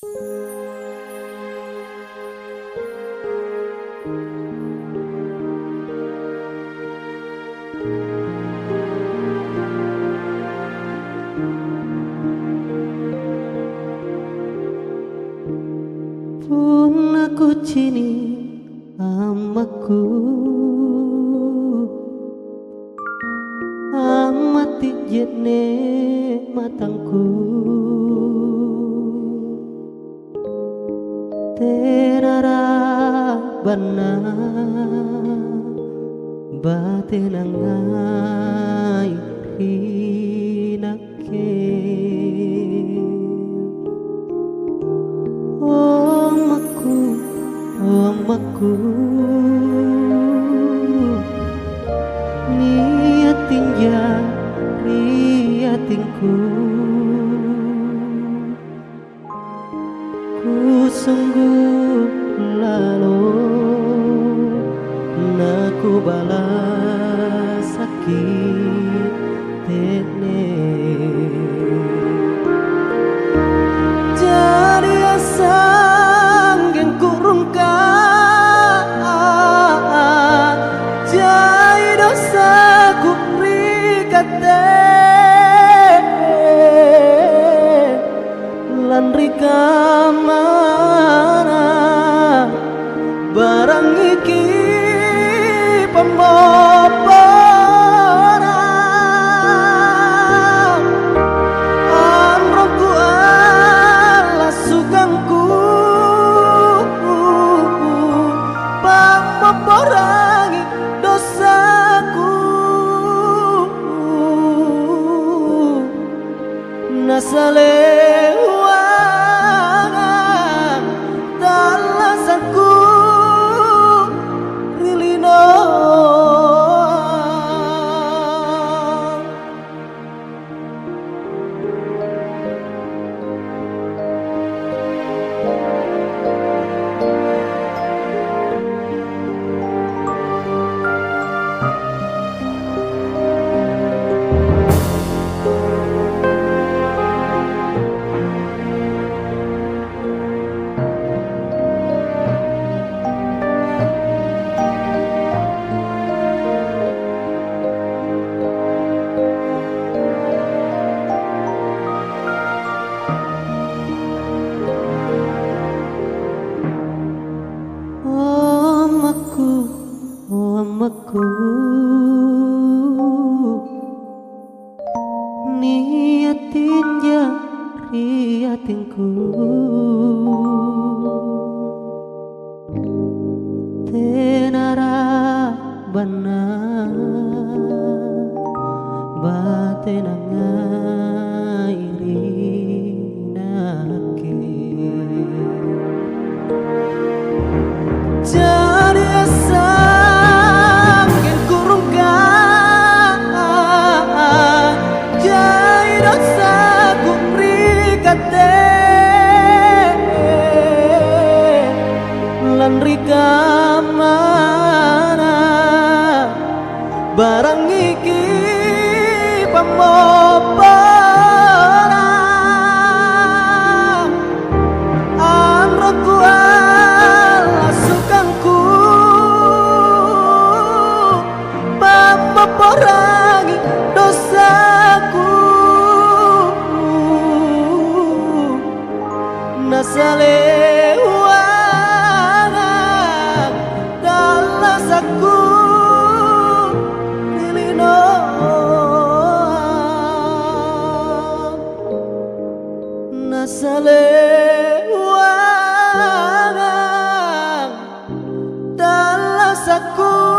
Pun aku cini amaku amati jetne matangku tenara bana batenangai hinake Omaku niatin riatinku ku sungguh lalu naku balas sakit tene jadi asang yang kurung jai dosaku rikate lan rikamana barang iki pemopona amroku ala sugangku pamoporangi dosaku nasalewangan talasanku rilino Omaku niatin riatinku tenara bana batenangai rinake jadi asam yang kurung jai dosaku rikate lan rikamana barang iki pamopona amroku ala sukangku pamoporangi dosaku nasalewangan talasaku rilino nasalewangan talasaku